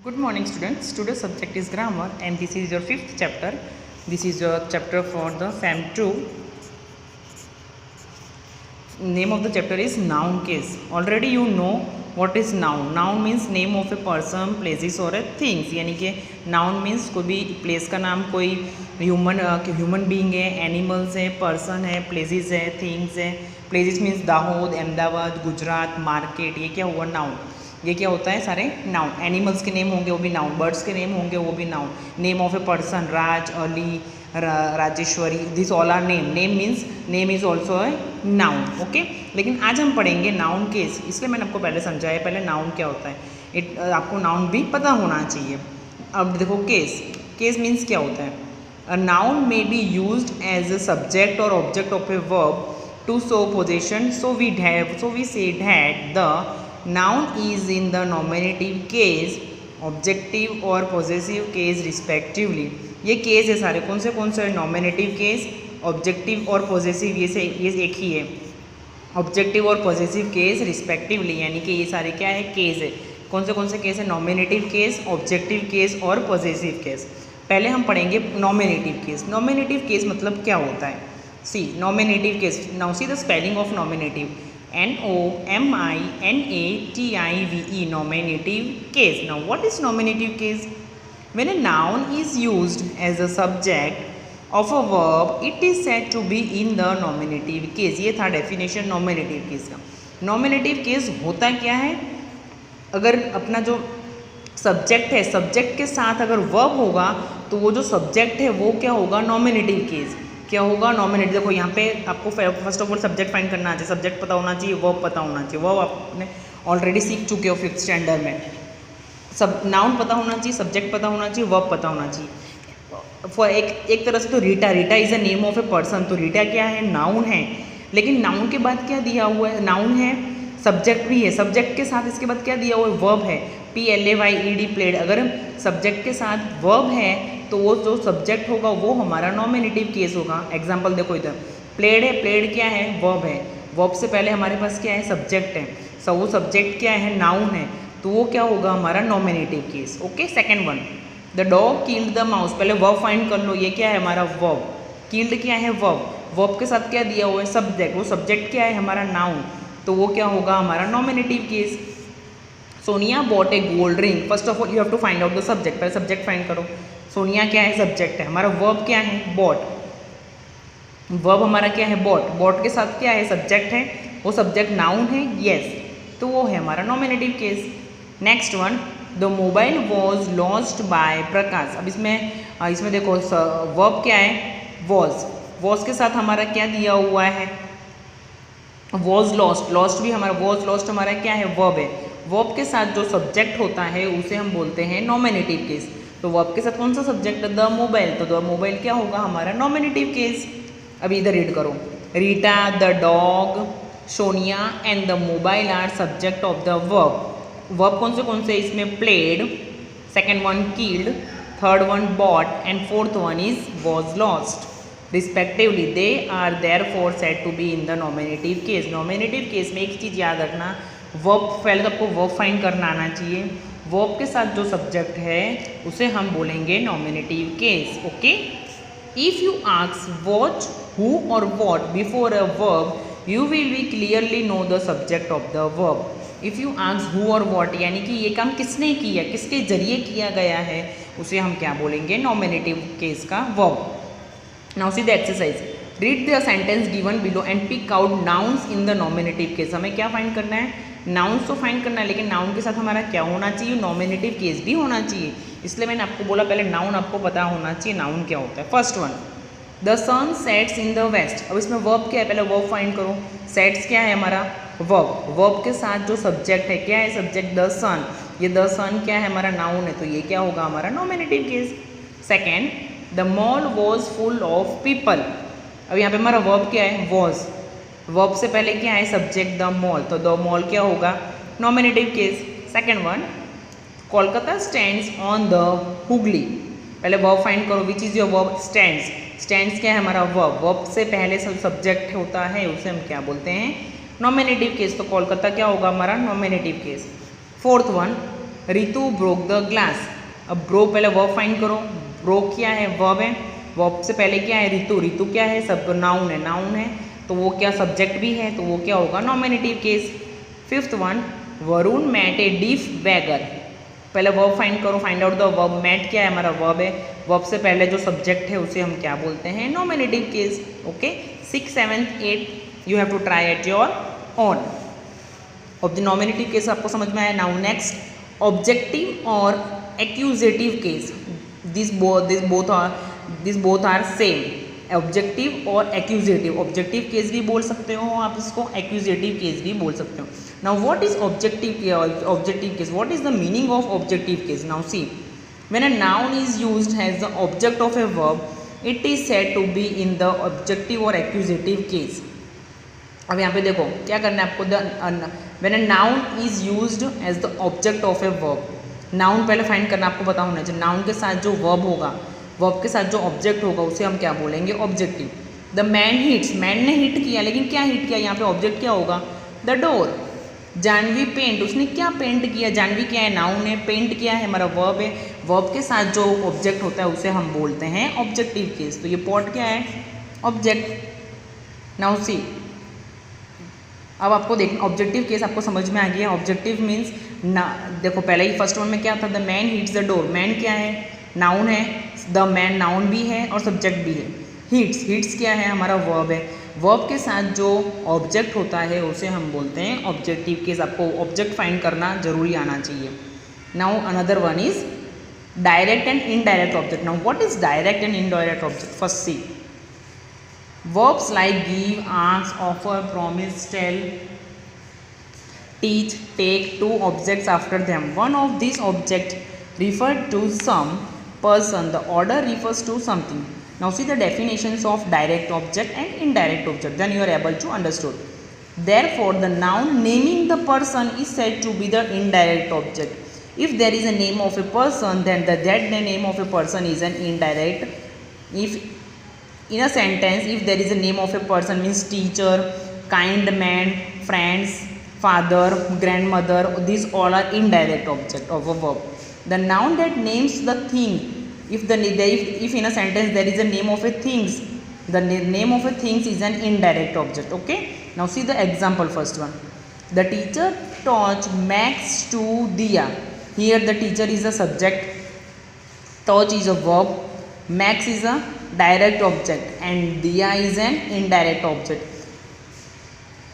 Good morning students. Today's subject is grammar and this is your fifth chapter. This is your chapter for the FAM 2. Name of the chapter is noun case. Already you know what is noun. Noun means name of a person, places or a things. यानी कि noun means कोई भी place का नाम, कोई human being है, animals है, person है, places है, things है. Places means Dahod, Ahmedabad, Gujarat, market. ये क्या हुआ noun. ये क्या होता है सारे नाउन. एनिमल्स के नेम होंगे वो भी नाउन, बर्ड्स के नेम होंगे वो भी noun. Name of a person Raj, Ali, Rajeshwari, this all are name. Name means name is also a noun. Okay, लेकिन आज हम पढ़ेंगे नाउन केस. इसलिए मैंने आपको पहले समझाया पहले नाउन क्या होता है. आपको नाउन भी पता होना चाहिए. अब देखो केस. केस मीन्स क्या होता है. A noun may be used as a subject और object of a verb to show position. So we say that the noun is in the nominative case, objective और possessive case respectively. ये case है सारे. कौन से nominative case, objective और possessive. ये एक ही है. ऑब्जेक्टिव और पॉजेसिव केस रिस्पेक्टिवली, यानी कि ये सारे क्या है केस है. कौन से केस है. नॉमिनेटिव केस, ऑब्जेक्टिव केस और पॉजेसिव केस. पहले हम पढ़ेंगे नॉमिनेटिव केस. नॉमिनेटिव केस मतलब क्या होता है. See nominative case. Now see the spelling of nominative. Nominative, nominative case. Now what is nominative case? When a noun is used as a subject of a verb, it is said to be in the nominative case. ये था definition nominative case का. nominative case होता क्या है. अगर अपना जो subject है, सब्जेक्ट के साथ अगर वर्ब होगा तो वो जो सब्जेक्ट है वो क्या होगा, नॉमिनेटिव केस. क्या होगा, नॉमिनेटिव. देखो यहाँ पे आपको first of all subject find करना चाहिए. सब्जेक्ट पता होना चाहिए, वर्ब पता होना चाहिए. वर्ब आपने ऑलरेडी सीख चुके हो फिफ्थ स्टैंडर्ड में. सब नाउन पता होना चाहिए, सब्जेक्ट पता होना चाहिए, वर्ब पता होना चाहिए. फॉर एक तरह से तो Rita is a name of a person. तो रीटा क्या है, नाउन है. लेकिन नाउन के बाद क्या दिया हुआ है, नाउन है, सब्जेक्ट भी है. सब्जेक्ट के साथ इसके बाद क्या दिया हुआ है, वर्ब है. PLAYED played. अगर सब्जेक्ट के साथ वर्ब है तो वो जो सब्जेक्ट होगा वो हमारा नॉमिनेटिव केस होगा. एग्जांपल देखो इधर प्लेड है. प्लेड क्या है, वर्ब है. वर्ब से पहले हमारे पास क्या है, सब्जेक्ट है. वो सब्जेक्ट क्या है, नाउन है. तो वो क्या होगा, हमारा nominative case. Okay. Second one, the dog killed the mouse. पहले वर्ब फाइंड कर लो. ये क्या है हमारा वर्ब. किल्ड क्या है, वर्ब. वर्ब के साथ क्या दिया हुआ है, सब्जेक्ट. वो सब्जेक्ट क्या है, हमारा नाउन. तो वो क्या होगा, हमारा nominative case. Sonia bought a gold ring. First of all you have to find out the subject. पहले सब्जेक्ट फाइंड करो. सोनिया क्या है, सब्जेक्ट है. हमारा वर्ब क्या है, बॉट. वर्ब हमारा क्या है, बॉट. बॉट के साथ क्या है, सब्जेक्ट है. वो सब्जेक्ट नाउन है, यस. तो वो है हमारा nominative case. Next one, the mobile was lost by Prakash. अब इसमें देखो वर्ब क्या है, वॉज. वॉज के साथ हमारा क्या दिया हुआ है, वॉज लॉस्ट. लॉस्ट भी हमारा, वॉज लॉस्ट हमारा क्या है, वर्ब है. वर्ब के साथ जो सब्जेक्ट होता है उसे हम बोलते हैं नॉमिनेटिव केस. तो वर्ब के साथ कौन सा सब्जेक्ट है, द मोबाइल. तो द मोबाइल क्या होगा, हमारा नॉमिनेटिव केस. अभी इधर रीड करो. Rita, the dog, Sonia and the mobile are subject of the verb. Verb कौन से इसमें, played. Second one killed, third one bought and fourth one is was lost respectively. They are therefore said to be in the nominative case. Nominative case में एक चीज़ याद रखना, verb पहले तो आपको वर्ब फाइंड करना आना चाहिए. वर्ब के साथ जो सब्जेक्ट है उसे हम बोलेंगे nominative case. Okay. If you ask what, who और what before a verb you will be clearly know the subject of the verb. If you ask who और व्हाट यानी कि ये काम किसने किया, किसके जरिए किया गया है, उसे हम क्या बोलेंगे, नॉमिनेटिव केस का verb. Now see the exercise. Read the sentence given below and pick out nouns in the nominative case. हमें क्या फाइंड करना है, नाउन्स तो फाइंड करना है, लेकिन नाउन के साथ हमारा क्या होना चाहिए, नॉमिनेटिव केस भी होना चाहिए. इसलिए मैंने आपको बोला पहले नाउन आपको पता होना चाहिए नाउन क्या होता है. First one, the sun sets in the west. अब इसमें वर्ब क्या है, पहले वर्ब फाइंड करो. सेट्स क्या है हमारा, वर्ब. वर्ब के साथ जो सब्जेक्ट है क्या है, सब्जेक्ट द सन. ये द सन क्या है, हमारा नाउन है. तो ये क्या होगा, हमारा nominative case. Second, the mall was full of people. अब यहाँ पे हमारा वर्ब क्या है, वॉज. वर्ब से पहले क्या है, सब्जेक्ट द मॉल. तो द मॉल क्या होगा, nominative case. Second one, Kolkata stands on the Hooghly. पहले वर्ब फाइंड करो. Which is your verb, stands. Stands क्या है हमारा, वर्ब. वर्ब से पहले सब सब्जेक्ट होता है उसे हम क्या बोलते हैं, नॉमिनेटिव केस. तो कोलकाता क्या होगा, हमारा nominative case. Fourth one, Ritu broke the glass. अब ब्रोक पहले वर्ब फाइंड करो, ब्रोक क्या है, वर्ब है, वर्ब से पहले क्या है, रितु, रितु क्या है, सब नाउन है, नाउन है तो वो क्या सब्जेक्ट भी है तो वो क्या होगा, nominative case. Fifth one, Varun met a deaf beggar. पहले वर्ब फाइंड करो, find out the verb, met क्या है, हमारा वर्ब है, वर्ब से पहले जो सब्जेक्ट है उसे हम क्या बोलते हैं, nominative case. Okay, 6, 7, 8 you have to try at your own. Of the nominative case आपको समझ में आया। नाउ नेक्स्ट, ऑब्जेक्टिव और accusative case, this both are same. Objective और एक्यूजेटिव, ऑब्जेक्टिव केस भी बोल सकते हो आप इसको, एक्यूजेटिव केस भी बोल सकते हो। Now what is objective case? What is the meaning of objective case? Now see, when a noun is used as the object of a verb, it is said to be in the objective or accusative case. अब यहाँ पे देखो क्या करना है आपको, when a noun is used as the object of a verb, noun पहले find करना आपको पता होना चाहिए, noun के साथ जो verb होगा, verb के साथ जो object होगा उसे हम क्या बोलेंगे, objective। The man hits, man ने hit किया, लेकिन क्या hit किया, यहाँ पे object क्या होगा, the door। जानवी पेंट, उसने क्या पेंट किया, जानवी क्या है, नाउन है, पेंट क्या है, हमारा वर्ब है, वर्ब के साथ जो ऑब्जेक्ट होता है उसे हम बोलते हैं ऑब्जेक्टिव केस। तो ये पॉट क्या है, ऑब्जेक्ट। नाउ सी, अब आपको देख ऑब्जेक्टिव केस आपको समझ में आ गया। ऑब्जेक्टिव मीन्स ना, देखो पहले ही फर्स्ट वन में क्या था, the man hits the door, man क्या है, नाउन है, द मैन नाउन भी है और सब्जेक्ट भी है। हिट्स, हिट्स क्या है, हमारा वर्ब है, वर्ब के साथ जो ऑब्जेक्ट होता है उसे हम बोलते हैं ऑब्जेक्टिव केस। आपको ऑब्जेक्ट फाइंड करना जरूरी आना चाहिए। Now another one is direct and indirect object. Now what is direct and indirect object? First see, verbs like give, ask, offer, promise, tell, teach, take two objects after them. One of these objects referred to some person, the order refers to something. Now see the definitions of direct object and indirect object, then you are able to understood. Therefore the noun naming the person is said to be the indirect object. If there is a name of a person, then that name of a person is an indirect. If in a sentence, if there is a name of a person means teacher, kind man, friends, father, grandmother, these all are indirect object of a verb. The noun that names the thing, if in a sentence there is a name of a things, the name of a things is an indirect object. Okay, now see the example, first one, the teacher taught Max to Diya. Here the teacher is a subject, taught is a verb, Max is a direct object and Diya is an indirect object.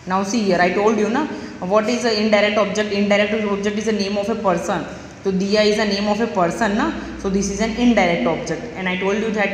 Now see here, I told you na, what is the indirect object? Indirect object is the name of a person. So Diya is a name of a person na, so this is an indirect object. And I told you that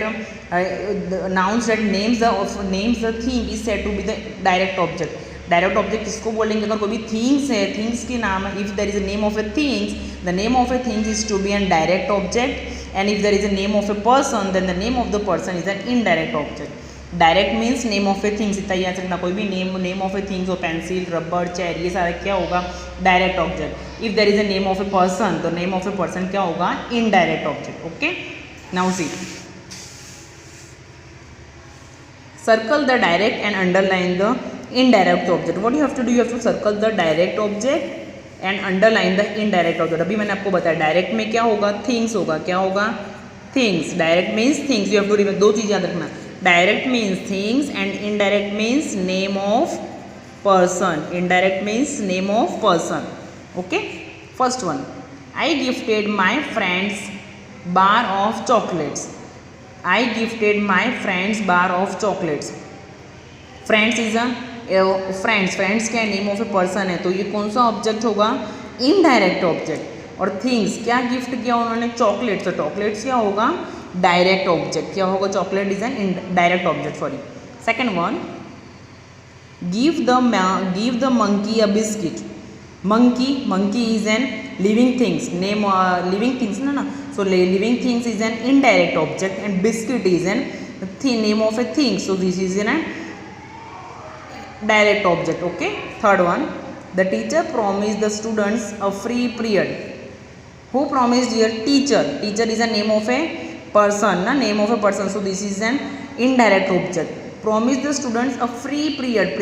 the nouns that names the thing is said to be the direct object. Direct object किसको बोलेंगे, अगर कोई भी things है, things के नाम है, if there is a name of a things, the name of a things is to be an direct object, and if there is a name of a person, then the name of the person is an indirect object. Direct means name of a things, इतना याद रखना, कोई भी name of a things हो, pencil, rubber, chair, ये सारा क्या होगा, direct object. If there is a name of a person, तो नेम ऑफ ए पर्सन क्या होगा, indirect object. Okay, now C, circle the direct and underline the indirect object. What you have to do, you have to circle the direct object and underline the indirect object. अभी मैंने आपको बताया direct में क्या होगा, things होगा, क्या होगा, things. Direct means things, you have to remember, दो चीज़ याद रखना, direct means things and indirect means name of person. Indirect means name of person. Okay, first one, I gifted my friends bar of chocolates. I gifted my friends bar of chocolates. Friends is a friends क्या है, name of a person है, तो ये कौन सा object होगा, indirect object. और things क्या गिफ्ट किया उन्होंने, चॉकलेट्स, तो चॉकलेट्स क्या होगा, डायरेक्ट ऑब्जेक्ट। क्या होगा, chocolate is an direct object, sorry. Second one, give the monkey a biscuit. Monkey is an living things, name living things ना, so living things is an indirect object and biscuit is an name of a thing, so this is an direct object. Okay, third one, the teacher promised the students a free period. Who promised here, teacher is a name of a person na, name of a person, so this is an indirect object. Promise the students a free period,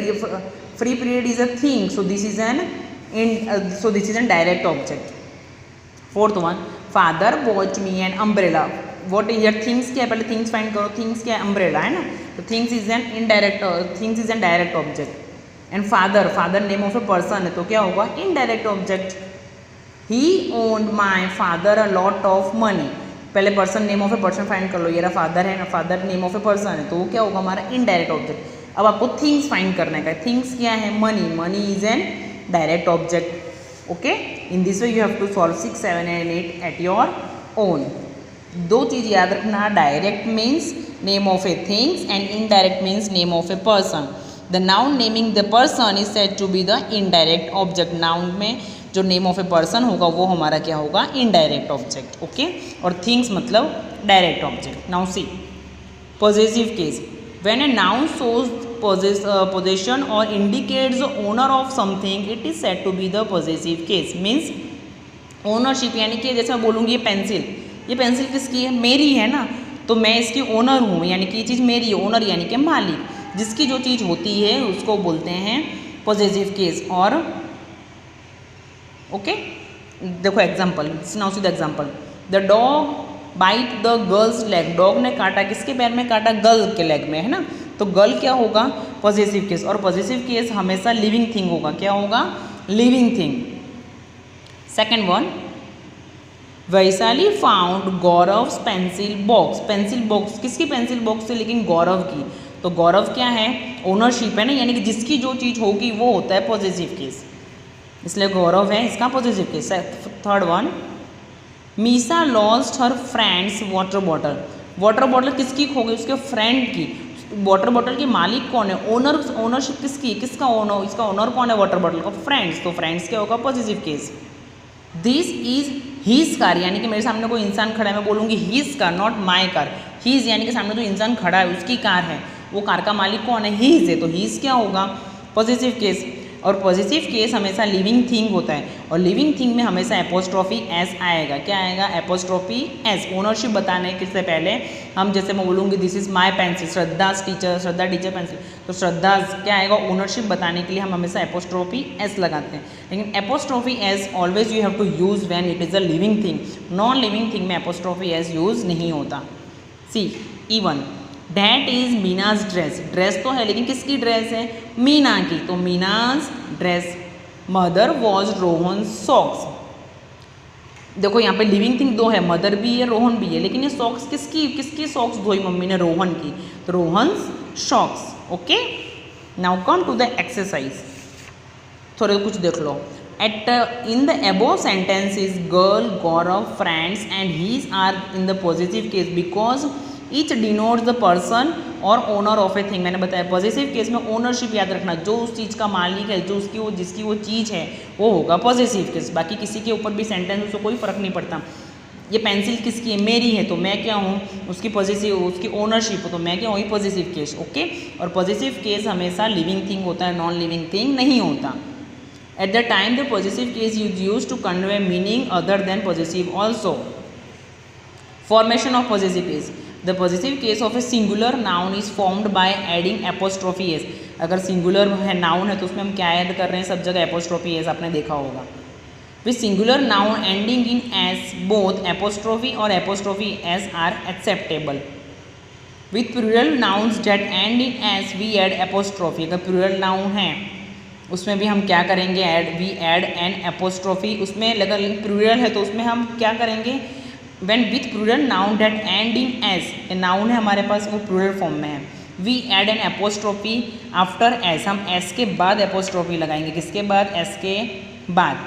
free period is a thing, so this is an direct object. Fourth one, father bot me an umbrella. What is year things क्या है, पहले things find करो, things क्या है, umbrella है ना, तो things is an indirect, things is an direct object. And father, father name of a person है तो क्या होगा, indirect object. He owned my father a lot of money, पहले person name of a person find कर लो, ये रहा father है ना, father name of a person है तो वो क्या होगा हमारा इनडायरेक्ट ऑब्जेक्ट। अब आपको थिंग्स फाइंड करने का है, थिंग्स क्या है, money, money is an direct object. Okay, in this way you have to solve 6, 7 and 8 at your own. दो चीज़ याद रखना, direct means name of a things and indirect means name of a person. The noun naming the person is said to be the indirect object. Noun में जो name of a person होगा वो हमारा क्या होगा, इनडायरेक्ट ऑब्जेक्ट। ओके, और things मतलब direct object. Now see possessive case, when a noun shows possession or indicates the owner of something, it is said to be the possessive case। Means ownership, यानी कि जैसे मैं बोलूँगी ये pencil किसकी है, मेरी है ना, तो मैं इसकी ओनर हूँ, यानी कि ये चीज़ मेरी है। ओनर यानी कि मालिक, जिसकी जो चीज़ होती है उसको बोलते हैं पॉजेसिव केस। और ओके देखो example, now see the example, the dog bite the girl's leg, dog ने काटा, किसके पैर में काटा, गर्ल के लेग में है ना, तो गर्ल क्या होगा, पॉजेसिव केस। और पॉजेसिव केस हमेशा लिविंग थिंग होगा, क्या होगा, living thing. Second one, Vaishali found Gaurav pencil box, pencil box किसकी पेंसिल बॉक्स है, लेकिन गौरव की, तो गौरव क्या है, ओनरशिप है ना, यानी कि जिसकी जो चीज़ होगी वो होता है पॉजेसिव केस, इसलिए गौरव है इसका possessive case. Third one, Misa lost her friends water bottle, water bottle किसकी खो गई, उसके फ्रेंड की। वाटर बॉटल के मालिक कौन है, ओनर, ओनरशिप किसकी, किसका ओनर, इसका ओनर कौन है वाटर बॉटल का, फ्रेंड्स, तो फ्रेंड्स क्या होगा, positive case. This is his car, यानी कि मेरे सामने कोई इंसान खड़ा है, मैं बोलूँगी his car, not my car. His यानी कि सामने जो इंसान खड़ा है उसकी कार है, वो कार का मालिक कौन है, हीज है, तो हीज क्या होगा, पॉजिटिव केस। और पॉजिटिव केस हमेशा लिविंग थिंग होता है, और लिविंग थिंग में हमेशा एपोस्ट्रॉफी एस आएगा, क्या आएगा, एपोस्ट्रॉफी एस। ओनरशिप बताने से पहले हम, जैसे मैं बोलूँगी this is my pencil, Shraddha teacher pencil, तो श्रद्धा क्या आएगा, ओनरशिप बताने के लिए हम हमेशा एपोस्ट्रॉफी एस लगाते हैं। लेकिन apostrophe s always you have to use when it is a living thing, non living thing में एपोस्ट्रॉफी एस यूज़ नहीं होता। See even, that is Meena's dress, dress तो है लेकिन किसकी ड्रेस है, मीना की, तो Meena's dress. Mother was Rohan socks, देखो यहाँ पे लिविंग थिंग दो है, मदर भी है रोहन भी है, लेकिन ये सॉक्स किसकी सॉक्स धोई मम्मी ने, रोहन की, तो Rohan socks. Okay, now come to the exercise, थोड़े कुछ देख लो। At in the above sentence is girl, Gaurav, friends and his are in the positive case because each denotes the person और ओनर ऑफ ए थिंग। मैंने बताया positive case में ownership याद रखना, जो उस चीज़ का मालिक है, जो जिसकी वो चीज़ है वो होगा पॉजिटिव केस। बाकी किसी के ऊपर भी सेंटेंस उसको कोई फ़र्क नहीं पड़ता, ये पेंसिल किसकी है, मेरी है, तो मैं क्या हूँ, उसकी पॉजिटिव, उसकी ओनरशिप हो, तो मैं क्या हूँ, पॉजिटिव केस। ओके, और पॉजिटिव केस हमेशा लिविंग थिंग होता है, नॉन लिविंग थिंग नहीं होता। At the time the positive case use to convey meaning other than positive also. Formation of positive case, the positive case of a singular noun is formed by adding apostrophe S. अगर singular है, noun है, तो उसमें हम क्या add कर रहे हैं, सब जगह एपोस्ट्रोफी एस, आपने देखा होगा। With singular noun ending in s, both apostrophe और apostrophe s are acceptable. With plural nouns that end in s we add apostrophe, अगर प्लूरल नाउन है उसमें भी हम क्या करेंगे, वी एड एन एपोस्ट्रोफी। उसमें अगर प्लूरल है तो उसमें हम क्या करेंगे, when with plural noun that end in s, a noun है हमारे पास, वो प्लूरल फॉर्म में है, we add an apostrophe after s, हम s के बाद एपोस्ट्रोफी लगाएंगे, किसके बाद, s के बाद।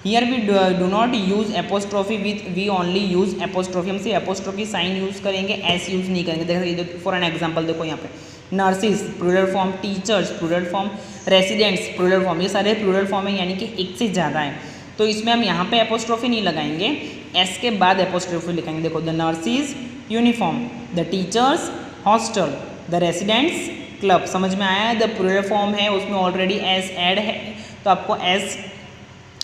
here we do not use apostrophe with, we only use apostrophe, हम सिर्फ एपोस्ट्रोफी साइन यूज़ करेंगे, s यूज़ नहीं करेंगे। देखो फॉर एन एग्जाम्पल, देखो यहाँ पे nurses plural form, teachers plural form, residents plural form, ये सारे प्लूरल फॉर्म है, यानी कि एक से ज़्यादा है, तो इसमें हम यहाँ पे एपोस्ट्रोफी नहीं लगाएंगे, एस के बाद एपोस्ट्रोफी लिखेंगे। देखो, the nurses uniform, the teachers hostel, the residents club, समझ में आया है। द प्लूरल फॉर्म है उसमें ऑलरेडी एस ऐड है, तो आपको एस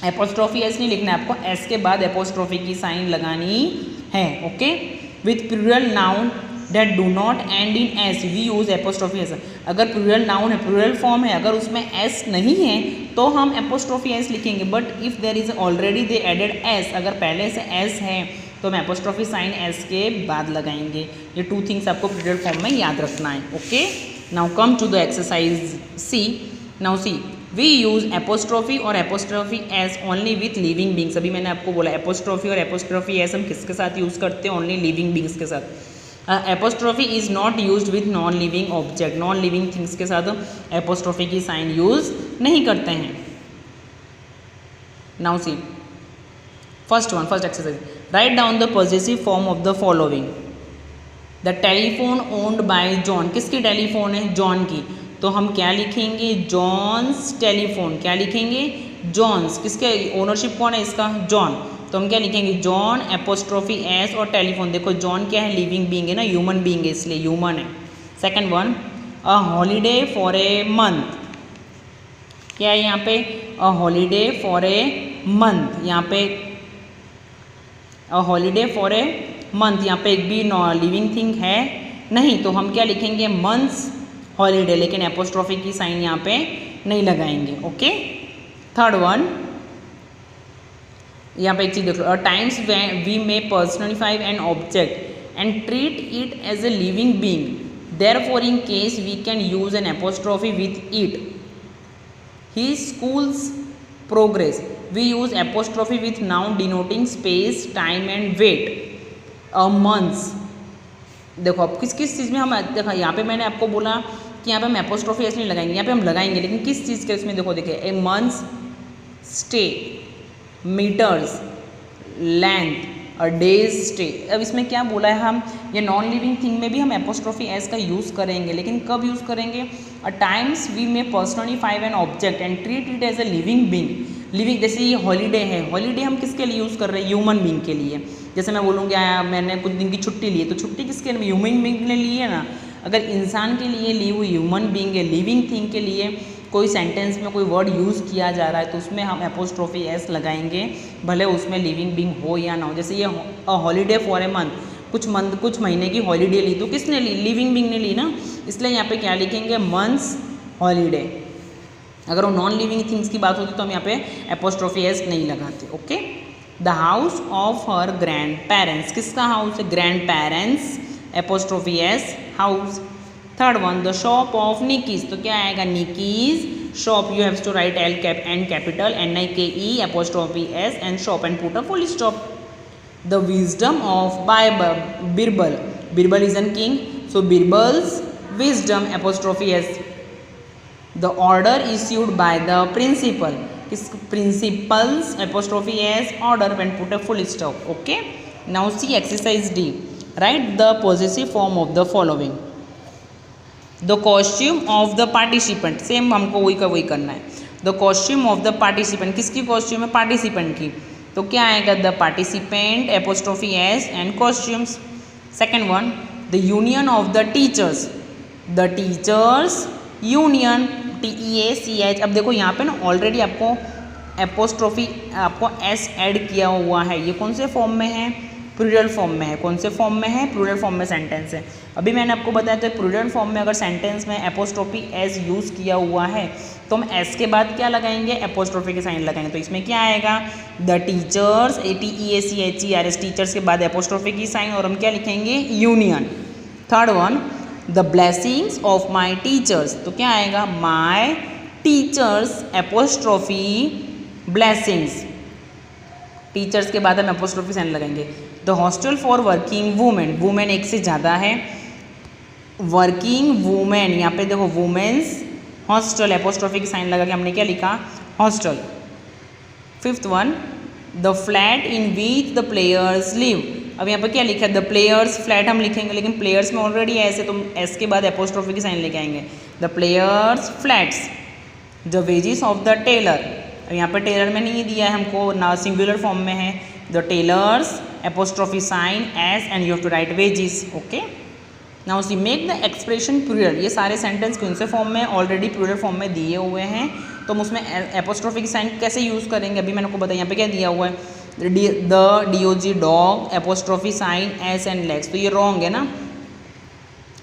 एपोस्ट्रोफी एस नहीं लिखना है, आपको एस के बाद एपोस्ट्रोफी की साइन लगानी है। Okay, with plural noun that do not end in s we use apostrophe s. अगर प्लूरल नाउन है, प्लूरल फॉर्म है, अगर उसमें s नहीं है तो हम apostrophe s लिखेंगे. But if there is already they added s, अगर पहले से s है तो हम apostrophe साइन s के बाद लगाएंगे. ये 2 थिंग्स आपको प्लूरल फॉर्म में याद रखना है. Okay, now come to the exercise see. Now see, we use apostrophe और apostrophe s only with living beings. अभी मैंने आपको बोला एपोस्ट्रॉफी और एपोस्ट्रॉफी एस हम किसके साथ यूज़ करते हैं? ओनली लिविंग बींग्स के साथ. Apostrophe is not used with non living object. Non living things के साथ एपोस्ट्रॉफी की साइन यूज़ नहीं करते हैं. Now see first exercise. Write down the possessive form of the following. The telephone owned by John. किसकी telephone है? John की. तो हम क्या लिखेंगे? John's telephone. क्या लिखेंगे? जॉन्स. किसके ओनरशिप कौन है इसका? जॉन. तो हम क्या लिखेंगे? जॉन एपोस्ट्रॉफी एस और टेलीफोन. देखो जॉन क्या है? लिविंग बीइंग है ना, ह्यूमन बीइंग है, इसलिए ह्यूमन है. Second one, a holiday for a month. क्या है यहाँ पे? A holiday for a month. यहाँ पे a holiday for a month, यहाँ पे एक भी लिविंग थिंग है नहीं, तो हम क्या लिखेंगे? Months holiday. लेकिन एपोस्ट्रॉफी की साइन यहाँ पे नहीं लगाएंगे. ओके. थर्ड वन, यहाँ पे एक चीज देख लो. Times we may personify an object and treat it as a living being. Therefore in case we can use an apostrophe with it. The school's progress. We use apostrophe with noun denoting space, time and weight. Months. देखो अब किस किस चीज़ में हम देखा, यहाँ पे मैंने आपको बोला कि यहाँ पे हम एपोस्ट्रॉफी ऐसे नहीं लगाएंगे, यहाँ पे हम लगाएंगे, लेकिन किस चीज़ के इसमें देखो, देखिए ए मंथ्स, स्टे, मीटर्स, लेंथ, अ डेज स्टे. अब इसमें क्या बोला है हम? ये नॉन लिविंग थिंग में भी हम एपोस्ट्रॉफी एस का यूज़ करेंगे, लेकिन कब यूज़ करेंगे? A times we may personify an object and treat it as a living being. Living, जैसे ये हॉलीडे है, हॉलीडे हम किसके लिए यूज़ कर रहे हैं? ह्यूमन बीइंग के लिए. जैसे मैं बोलूँगी मैंने कुछ दिन की छुट्टी ली है, तो छुट्टी किसके लिए? ह्यूमन बीइंग ने ली है ना. अगर इंसान के लिए ली हुई ह्यूमन बीइंग है, लिविंग थिंग के लिए कोई सेंटेंस में कोई वर्ड यूज़ किया जा रहा है तो उसमें हम एपोस्ट्रॉफी एस लगाएंगे, भले उसमें लिविंग बीइंग हो या ना हो. जैसे ये हॉलीडे फॉर ए मंथ, कुछ महीने की हॉलीडे ली, तो किसने ली? लिविंग बीइंग ने ली ना, इसलिए यहाँ पे क्या लिखेंगे? Months holiday. अगर वो नॉन लिविंग थिंग्स की बात होती तो हम यहाँ पे एपोस्ट्रॉफी एस नहीं लगाते. Okay. The house of her grandparents. किसका हाउस है? Grandparents. Apostrophe s, house. Third one, the shop of Nikki's. तो क्या आएगा? Nikki's shop. You have to write L cap N capital NIKE apostrophe s and shop and put a full stop. The wisdom of Birbal. Birbal is an king, so Birbal's wisdom apostrophe s. The order issued by the principal. Principals apostrophe s, order when put a full stop. Okay. Now see exercise D. Write the possessive form of the following. The costume of the participant. Same हमको वही का वही करना है. The costume of the participant. किसकी costume है? Participant की. तो क्या आएगा? The participant apostrophe s and costumes. Second one, the union of the teachers. The teachers union. TEACH. अब देखो यहाँ पे ना ऑलरेडी आपको एपोस्ट्रॉफी आपको एस ऐड किया हुआ है. ये कौन से फॉर्म में है? प्लूरल फॉर्म में है. कौन से फॉर्म में है? प्लूरल फॉर्म में सेंटेंस है. अभी मैंने आपको बताया था प्लूरल फॉर्म में अगर सेंटेंस में एपोस्ट्रॉफी एस यूज़ किया हुआ है तो हम एस के बाद क्या लगाएंगे? एपोस्ट्रॉफी के साइन लगाएंगे. तो इसमें क्या आएगा? द टीचर्स, TEACHERS, टीचर्स के बाद एपोस्ट्रॉफी की साइन, और हम क्या लिखेंगे? Union. Third one, the blessings of my teachers. तो क्या आएगा? My teachers apostrophe blessings. Teachers के बाद हम एपोस्ट्रॉफी साइन लगाएंगे. The hostel for working women. Women एक से ज़्यादा है. वर्किंग वुमेन, यहाँ पे देखो वुमेन्स हॉस्टल, एपोस्ट्रॉफी की साइन लगा के हमने क्या लिखा? Hostel. Fifth one, the flat in which the players live. अब यहाँ पर क्या लिखा है? द प्लेयर्स फ्लैट हम लिखेंगे, लेकिन प्लेयर्स में ऑलरेडी ऐसे, तो एस के बाद एपोस्ट्रॉफी की साइन लेके आएंगे. The players flats. The wages of the tailor. अब यहाँ पर टेलर में नहीं दिया है हमको, ना सिंगुलर फॉर्म में है. The tailor's apostrophe sign S and you have to write wages. Okay. Now see make the expression plural. ये सारे सेंटेंस कौन से फॉर्म में? ऑलरेडी प्लूरल फॉर्म में दिए हुए हैं, तो हम उसमें एपोस्ट्रॉफी की साइन कैसे यूज़ करेंगे? अभी मैंने आपको बताया. यहाँ पे क्या दिया हुआ है? The DOG dog apostrophe sign S and legs. तो ये रॉन्ग है ना,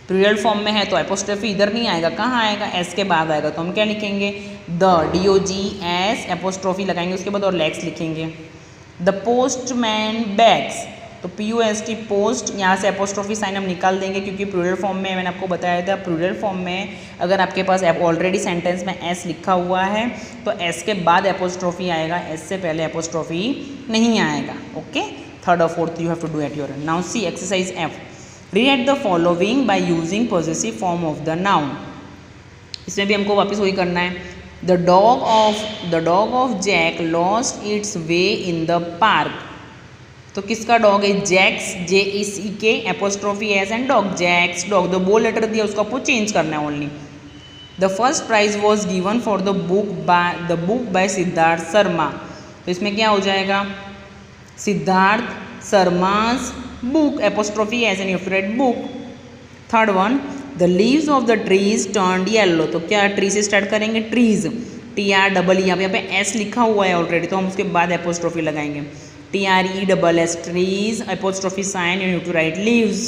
प्लूरल फॉर्म में है तो एपोस्ट्रोफी इधर नहीं आएगा, कहाँ आएगा, एस के बाद आएगा। तो हम क्या लिखेंगे, द, DOGS, एपोस्ट्रोफी लगाएंगे उसके बाद और लेग्स लिखेंगे। द पोस्टमैन बैग्स, तो POST पोस्ट, यहाँ से एपोस्ट्रोफी साइन हम निकाल देंगे क्योंकि प्लूरल फॉर्म में मैंने आपको बताया था, प्लूरल फॉर्म में अगर आपके पास ऑलरेडी सेंटेंस में S लिखा हुआ है तो S के बाद एपोस्ट्रोफी आएगा, S से पहले एपोस्ट्रोफी नहीं आएगा। ओके, थर्ड और fourth you have to do at your end. Now see exercise F, read the following by using possessive form of the noun. इसमें भी हमको वापस वही करना है। The dog of Jack lost its way in the park, तो किसका dog है, Jack's, JECK, apostrophe S and dog, Jack's dog. The बो लेटर दिया उसको आपको चेंज करना है only. The first prize was given for the book by Siddharth Sharma, तो इसमें क्या हो जाएगा, Siddharth Sharma's book, apostrophe S and you write book. Third one, the leaves of the trees turned yellow, तो क्या ट्री से स्टार्ट करेंगे, ट्रीज, TREE, यहाँ पे S लिखा हुआ है ऑलरेडी तो हम उसके बाद एपोस्ट्रोफी लगाएंगे, TRESS, trees, apostrophe sign, you have to write leaves.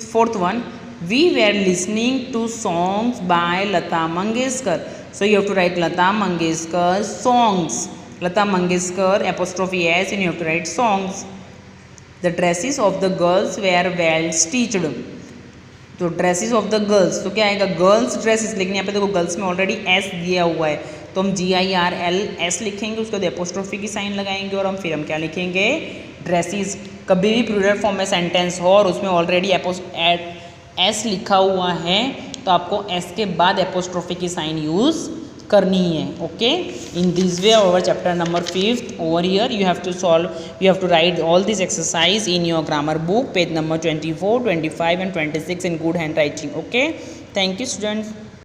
Fourth one, we were listening to songs by Lata Mangeshkar, so you have to write Lata Mangeshkar songs, Lata Mangeshkar, apostrophe S, and you have to write songs. The dresses of the girls were well stitched, तो dresses of the girls, तो क्या आएगा, girls dresses, लेकिन यहाँ पे देखो girls में already S दिया हुआ है तो हम GIRLS लिखेंगे, उसके बाद एपोस्ट्रोफी की साइन लगाएंगे और फिर हम क्या लिखेंगे, ड्रेसेस। कभी भी प्लूरल फॉर्म में सेंटेंस हो और उसमें ऑलरेडी S लिखा हुआ है तो आपको S के बाद एपोस्ट्रोफी की साइन यूज़ करनी है। Okay, in this way over chapter number 5 over here you have to write all this exercise in your grammar book, page number 24, 25 and 26 in good hand writing. Okay, thank you students.